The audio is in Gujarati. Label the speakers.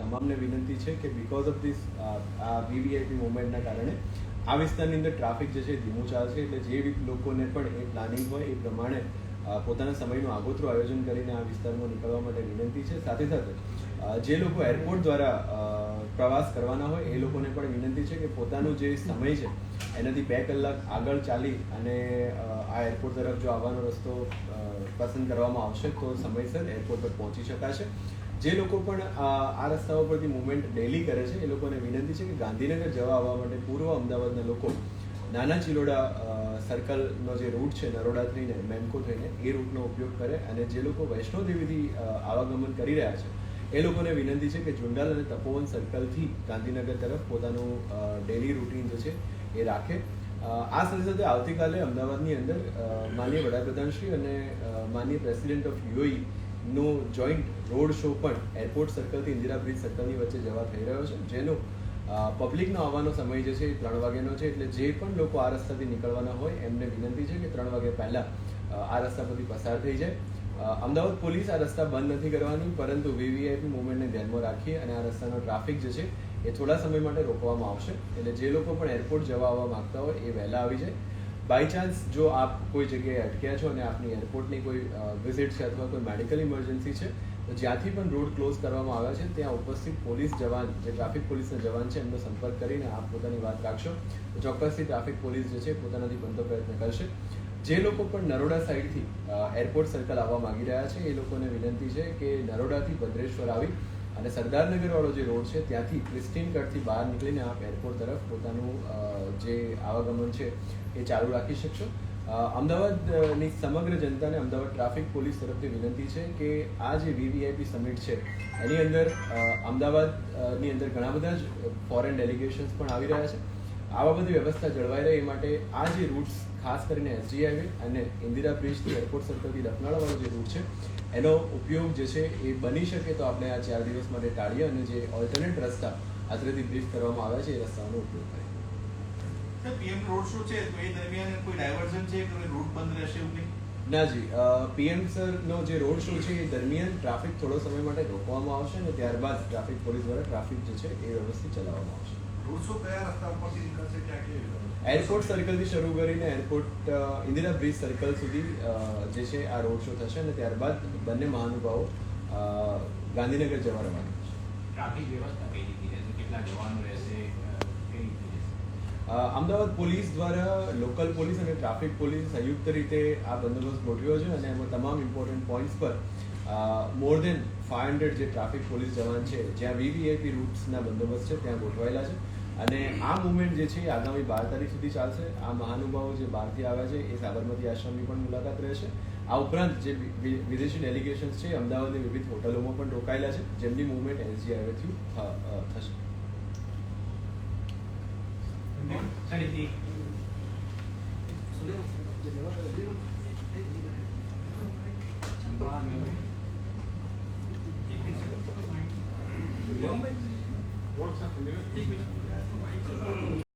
Speaker 1: તમામને વિનંતી છે કે બીકોઝ ઓફ ધીસ આ વીવીઆઈપી મુવમેન્ટના કારણે આ વિસ્તારની અંદર ટ્રાફિક જે છે ધીમું ચાલશે, એટલે જે લોકોને પણ એ પ્લાનિંગ હોય એ પ્રમાણે પોતાના સમયનું આગોતરું આયોજન કરીને આ વિસ્તારમાં નીકળવા માટે વિનંતી છે. સાથે સાથે જે લોકો એરપોર્ટ દ્વારા પ્રવાસ કરવાના હોય એ લોકોને પણ વિનંતી છે કે પોતાનો જે સમય છે એનાથી 2 કલાક આગળ ચાલી અને આ એરપોર્ટ તરફ જો આવવાનો રસ્તો પસંદ કરવામાં આવશે તો સમયસર એરપોર્ટ પર પહોંચી શકાશે. જે લોકો પણ આ રસ્તાઓ પરથી મુવમેન્ટ ડેલી કરે છે એ લોકોને વિનંતી છે કે ગાંધીનગર જવા આવવા માટે પૂર્વ અમદાવાદના લોકો નાના ચિલોડા સર્કલનો જે રૂટ છે નરોડા થઈને મેમકો થઈને એ રૂટનો ઉપયોગ કરે, અને જે લોકો વૈષ્ણોદેવીથી આવાગમન કરી રહ્યા છે એ લોકોને વિનંતી છે કે જુંડાલ અને તપોવન સર્કલથી ગાંધીનગર તરફ પોતાનું ડેલી રૂટીન જે છે એ રાખે. આ સાથે સાથે આવતીકાલે અમદાવાદની અંદર માનનીય વડાપ્રધાનશ્રી અને માનનીય પ્રેસિડેન્ટ ઓફ યુએઈ નો જોઈન્ટ રોડ શો પણ એરપોર્ટ સર્કલથી ઇન્દિરા બ્રિજ સર્કલની વચ્ચે જવા થઈ રહ્યો છે, જેનો પબ્લિકનો આવવાનો સમય જે છે એ 3 વાગ્યાનો છે. એટલે જે પણ લોકો આ રસ્તાથી નીકળવાના હોય એમને વિનંતી છે કે 3 વાગ્યા પહેલાં આ રસ્તા પરથી પસાર થઈ જાય. અમદાવાદ પોલીસ આ રસ્તા બંધ નથી કરવાની, પરંતુ વીવીઆઈપી મુવમેન્ટને ધ્યાનમાં રાખી અને આ રસ્તાનો ટ્રાફિક જે છે એ થોડા સમય માટે રોકવામાં આવશે. એટલે જે લોકો પણ એરપોર્ટ જવા આવવા માંગતા હોય એ વહેલા આવી જાય. બાય ચાન્સ જો આપ કોઈ જગ્યાએ અટક્યા છો અને આપની એરપોર્ટની કોઈ વિઝિટ છે અથવા કોઈ મેડિકલ ઇમરજન્સી છે તો જ્યાંથી પણ રોડ ક્લોઝ કરવામાં આવ્યા છે ત્યાં ઉપસ્થિત પોલીસ જવાન, જે ટ્રાફિક પોલીસના જવાન છે એમનો સંપર્ક કરીને આપ પોતાની વાત રાખશો તો ચોક્કસથી ટ્રાફિક પોલીસ જે છે પોતાનાથી બનતો પ્રયત્ન કરશે. જે લોકો પણ નરોડા સાઈડથી એરપોર્ટ સર્કલ આવવા માંગી રહ્યા છે એ લોકોને વિનંતી છે કે નરોડાથી ભદ્રેશ્વર આવી અને સરદારનગરવાળો જે રોડ છે ત્યાંથી ક્રિસ્ટીન કટથી બહાર નીકળીને આપ એરપોર્ટ તરફ પોતાનું જે આવાગમન છે એ ચાલુ રાખી શકશો. અમદાવાદની સમગ્ર જનતાને અમદાવાદ ટ્રાફિક પોલીસ તરફથી વિનંતી છે કે આ જે વીવીઆઈપી સમિટ છે એની અંદર અમદાવાદની અંદર ઘણા બધા જ ફોરેન ડેલિગેશન્સ પણ આવી રહ્યા છે. આવા બધી વ્યવસ્થા જળવાઈ રહે એ માટે આ જે રૂટ્સ ખાસ કરીને એસજી હાઈવે અને ઇન્દિરા બ્રિજથી એરપોર્ટ સર્કલથી લખનાળાવાળો જે રૂટ છે એનો ઉપયોગ જે છે એ બની શકે તો આપણે આ 4 દિવસ માટે ટાળીએ અને જે ઓલ્ટરનેટ રસ્તા આદરેથી બ્રીફ કરવામાં આવ્યા છે એ રસ્તાઓનો ઉપયોગ કરીએ.
Speaker 2: પીએમ રોડ શો છે તો એ દરમિયાન કોઈ ડાયવર્ઝન છે કે રૂટ બંધ રહેશે એવું નહીં?
Speaker 1: ના જી, પીએમ સરનો જે રોડ શો છે એ દરમિયાન ટ્રાફિક થોડો સમય માટે રોકવામાં આવશે અને ત્યારબાદ ટ્રાફિક પોલીસ દ્વારા ટ્રાફિક જે છે એ વ્યવસ્થિત ચલાવવામાં આવશે.
Speaker 2: રોડ શો કયા રસ્તા ઉપરથી નીકળશે, ક્યાં કે
Speaker 1: એરપોર્ટ સર્કલથી શરૂ કરીને એરપોર્ટ ઇન્દિરા બ્રિજ સર્કલ સુધી જે છે આ રોડ શો થશે અને ત્યારબાદ બંને મહાનુભાવો ગાંધીનગર જવા રવાના થશે.
Speaker 3: ટ્રાફિક વ્યવસ્થા કઈ રીતે રહેશે, કેટલા જવાનો રહેશે, કઈ રીતે રહેશે?
Speaker 1: અમદાવાદ પોલીસ દ્વારા લોકલ પોલીસ અને ટ્રાફિક પોલીસ સંયુક્ત રીતે આ બંદોબસ્ત ગોઠવ્યો છે અને એમાં તમામ ઇમ્પોર્ટન્ટ પોઈન્ટ્સ પર મોર દેન 500 જે ટ્રાફિક પોલીસ જવાન છે જ્યાં વીવીઆઈપી રૂટ્સના બંદોબસ્ત છે ત્યાં ગોઠવાયેલા છે. અને આ મુવમેન્ટ જે છે એ આગામી 12 તારીખ સુધી ચાલશે. આ મહાનુભાવો જે બહારથી આવ્યા છે એ સાબરમતી આશ્રમની પણ મુલાકાત રહેશે. આ ઉપરાંત જે વિદેશી ડેલિગેશન્સ છે અમદાવાદની વિવિધ હોટલોમાં પણ રોકાયેલા છે જેમની મુવમેન્ટ એસજી હાઈવેથી થશે.
Speaker 3: સર